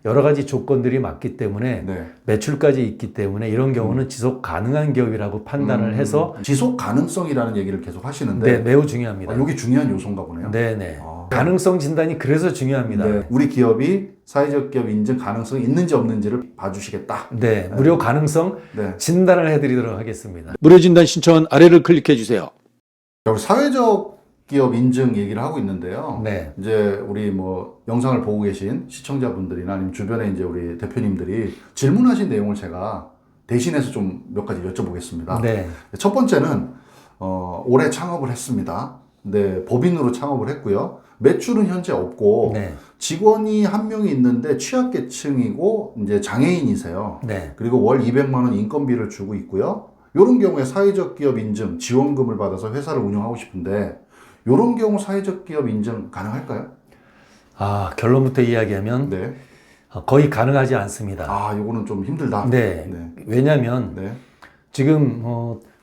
여러 가지 조건들이 맞기 때문에 네. 매출까지 있기 때문에 이런 경우는 지속 가능한 기업이라고 판단을 해서 지속 가능성이라는 얘기를 계속 하시는데 네, 매우 중요합니다. 이게 중요한 요소인가 보네요. 네네. 가능성 진단이 그래서 중요합니다. 네. 우리 기업이 사회적 기업 인증 가능성이 있는지 없는지를 봐주시겠다. 네, 무료 가능성 네. 진단을 해드리도록 하겠습니다. 무료 진단 신청은 아래를 클릭해 주세요. 우리 사회적 기업 인증 얘기를 하고 있는데요. 네. 이제 우리 뭐 영상을 보고 계신 시청자분들이나 아니면 주변에 이제 우리 대표님들이 질문하신 내용을 제가 대신해서 좀 몇 가지 여쭤보겠습니다. 네. 첫 번째는 올해 창업을 했습니다. 네, 법인으로 창업을 했고요. 매출은 현재 없고 네. 직원이 한 명이 있는데 취약계층이고 이제 장애인이세요. 네. 그리고 월 200만 원 인건비를 주고 있고요. 이런 경우에 사회적 기업 인증 지원금을 받아서 회사를 운영하고 싶은데 이런 경우 사회적 기업 인증 가능할까요? 결론부터 이야기하면 네. 거의 가능하지 않습니다. 요거는 좀 힘들다. 네. 네. 왜냐하면 네. 지금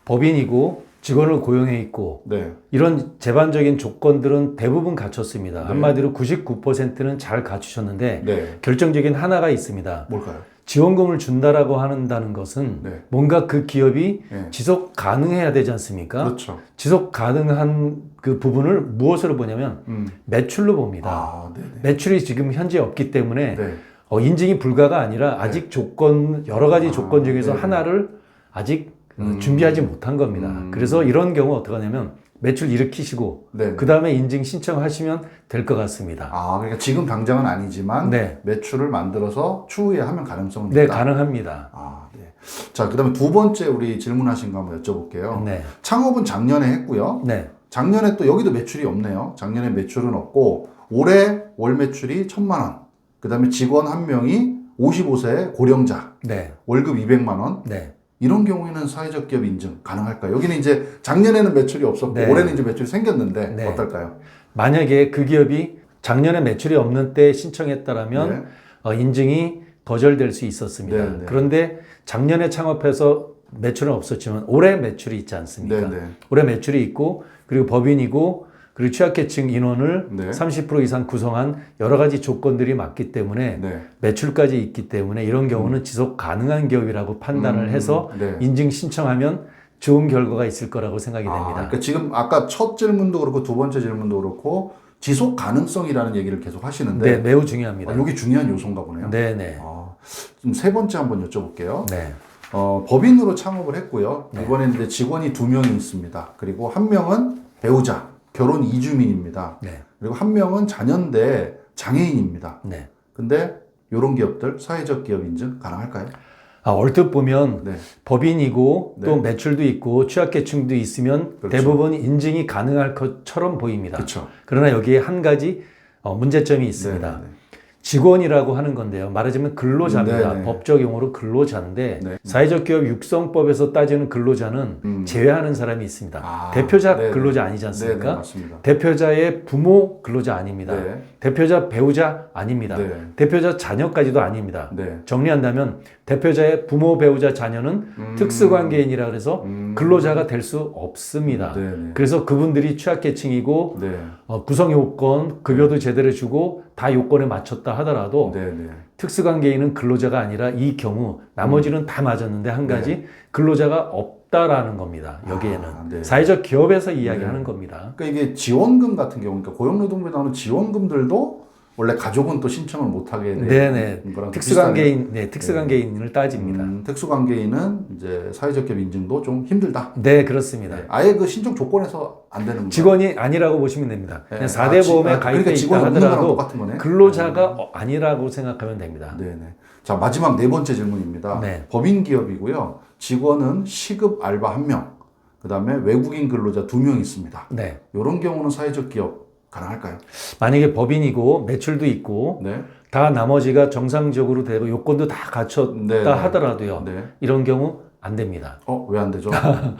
법인이고 직원을 고용해 있고 네. 이런 제반적인 조건들은 대부분 갖췄습니다. 네. 한마디로 99%는 잘 갖추셨는데 네. 결정적인 하나가 있습니다. 뭘까요? 지원금을 준다라고 한다는 것은 네. 뭔가 그 기업이 네. 지속 가능해야 되지 않습니까? 그렇죠. 지속 가능한 그 부분을 무엇으로 보냐면 매출로 봅니다. 네네. 매출이 지금 현재 없기 때문에 네. 인증이 불가가 아니라 아직 조건 여러 가지 조건 중에서 네네. 하나를 아직 준비하지 못한 겁니다. 그래서 이런 경우 어떻게 하냐면 매출 일으키시고 네네. 그 다음에 인증 신청하시면 될 것 같습니다. 그러니까 지금 당장은 아니지만 네. 매출을 만들어서 추후에 하면 가능성은 네, 있다. 가능합니다. 네. 자, 그다음에 두 번째 우리 질문하신 거 한번 여쭤볼게요. 네. 창업은 작년에 했고요. 네. 작년에 또 여기도 매출이 없네요. 작년에 매출은 없고 올해 월 매출이 1,000만 원. 그다음에 직원 한 명이 55세 고령자. 네. 월급 200만 원. 네. 이런 경우에는 사회적 기업 인증 가능할까요? 여기는 이제 작년에는 매출이 없었고 네. 올해는 이제 매출이 생겼는데 네. 어떨까요? 만약에 그 기업이 작년에 매출이 없는 때 신청했다라면 인증이 거절될 수 있었습니다. 네, 네. 그런데 작년에 창업해서 매출은 없었지만 올해 매출이 있지 않습니까? 네, 네. 올해 매출이 있고 그리고 법인이고 그리고 취약계층 인원을 네. 30% 이상 구성한 여러 가지 조건들이 맞기 때문에 네. 매출까지 있기 때문에 이런 경우는 지속 가능한 기업이라고 판단을 해서 네. 인증 신청하면 좋은 결과가 있을 거라고 생각이 됩니다. 그러니까 지금 아까 첫 질문도 그렇고 두 번째 질문도 그렇고 지속 가능성이라는 얘기를 계속 하시는데 네, 매우 중요합니다. 여기 중요한 요소인가 보네요. 네네. 좀 세 번째 한번 여쭤볼게요. 네. 법인으로 창업을 했고요. 네. 이번에는 이제 직원이 2명이 있습니다. 그리고 한 명은 배우자, 결혼 이주민입니다. 네. 그리고 한 명은 자녀인데 장애인입니다. 네. 근데 이런 기업들 사회적 기업 인증 가능할까요? 얼핏 보면 네. 법인이고 네. 또 매출도 있고 취약계층도 있으면 그렇죠. 대부분 인증이 가능할 것처럼 보입니다. 그렇죠. 그러나 여기에 한 가지 문제점이 있습니다. 네, 네, 네. 직원이라고 하는 건데요. 말하자면 근로자입니다. 네, 네. 법적 용어로 근로자인데 네. 사회적 기업 육성법에서 따지는 근로자는 제외하는 사람이 있습니다. 대표자 네, 근로자 네. 아니지 네, 않습니까? 네, 맞습니다. 대표자의 부모 근로자 아닙니다. 네. 대표자 배우자 아닙니다. 네. 대표자 자녀까지도 아닙니다. 네. 정리한다면 대표자의 부모, 배우자, 자녀는 특수관계인이라 그래서 근로자가 될 수 없습니다. 네, 네. 그래서 그분들이 취약계층이고 네. 구성 요건, 급여도 제대로 주고 다 요건에 맞췄다 하더라도 네, 네. 특수관계인은 근로자가 아니라 이 경우 나머지는 다 맞았는데 한 가지 근로자가 없다라는 겁니다. 여기에는 네. 사회적 기업에서 이야기하는 겁니다. 그러니까 이게 지원금 같은 경우, 그러니까 고용노동부에 나오는 지원금들도 원래 가족은 또 신청을 못하게 되는 네네. 거랑 특수관계인, 네, 특수관계인을 따집니다. 특수관계인은 이제 사회적 기업 인증도 좀 힘들다. 네, 그렇습니다. 아예 그 신청 조건에서 안 되는 거예요. 직원이 아니라고 보시면 됩니다. 네. 그냥 4대 보험에 가입돼 그러니까 있다 직원이 없는 거랑 하더라도 똑같은 거네. 근로자가 아니라고 생각하면 됩니다. 네네. 자, 마지막 네 번째 질문입니다. 네. 법인 기업이고요. 직원은 시급 알바 1명, 그 다음에 외국인 근로자 2명 있습니다. 네. 이런 경우는 사회적 기업 가능할까요? 만약에 법인이고 매출도 있고 네. 다 나머지가 정상적으로 되고 요건도 다 갖췄다 네. 하더라도요. 네. 이런 경우 안 됩니다. 왜 안 되죠?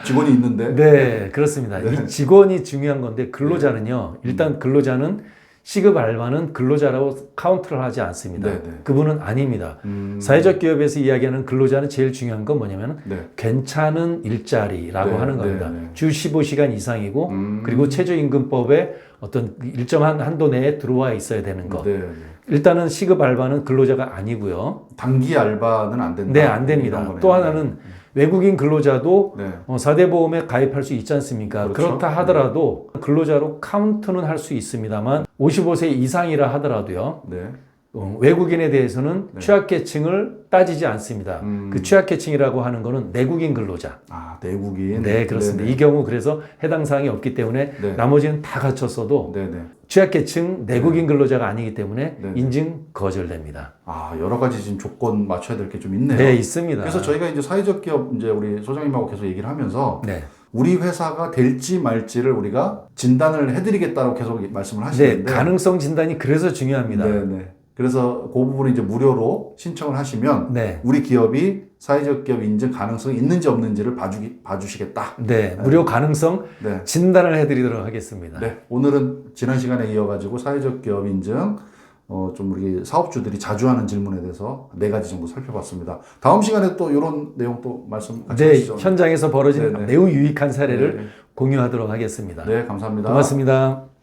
직원이 있는데. 네, 그렇습니다. 이 직원이 중요한 건데 근로자는요. 일단 근로자는 시급 알바는 근로자라고 카운트를 하지 않습니다. 네, 네. 그분은 아닙니다. 사회적 기업에서 이야기하는 근로자는 제일 중요한 건 뭐냐면 네. 괜찮은 일자리라고 네, 하는 겁니다. 네, 네. 주 15시간 이상이고 그리고 최저임금법에 어떤 일정한 한도 내에 들어와 있어야 되는 것. 네, 네. 일단은 시급 알바는 근로자가 아니고요. 단기 알바는 안 된다. 네, 안 이런 됩니다. 거네요. 또 하나는 외국인 근로자도 네. 4대 보험에 가입할 수 있지 않습니까? 그렇죠. 그렇다 하더라도 근로자로 카운트는 할 수 있습니다만 55세 이상이라 하더라도요. 네. 외국인에 대해서는 네. 취약계층을 따지지 않습니다. 그 취약계층이라고 하는 거는 내국인 근로자. 아, 내국인. 네, 그렇습니다. 네네. 이 경우 그래서 해당 사항이 없기 때문에 네. 나머지는 다 갖췄어도 네네. 취약계층 내국인 근로자가 아니기 때문에 네네. 인증 거절됩니다. 아, 여러 가지 지금 조건 맞춰야 될 게 좀 있네요. 네, 있습니다. 그래서 저희가 이제 사회적 기업 이제 우리 소장님하고 계속 얘기를 하면서 네. 우리 회사가 될지 말지를 우리가 진단을 해드리겠다고 계속 말씀을 네, 하시는데. 가능성 진단이 그래서 중요합니다. 네네. 그래서 그 부분을 이제 무료로 신청을 하시면 네. 우리 기업이 사회적 기업 인증 가능성이 있는지 없는지를 봐주시겠다. 네, 무료 가능성 네. 진단을 해드리도록 하겠습니다. 네. 오늘은 지난 시간에 이어가지고 사회적 기업 인증 좀 우리 사업주들이 자주 하는 질문에 대해서 4가지 정도 살펴봤습니다. 다음 시간에 또 이런 내용 또 말씀 같이 네, 하시죠. 현장에서 벌어진 네네. 매우 유익한 사례를 네. 공유하도록 하겠습니다. 네, 감사합니다. 고맙습니다.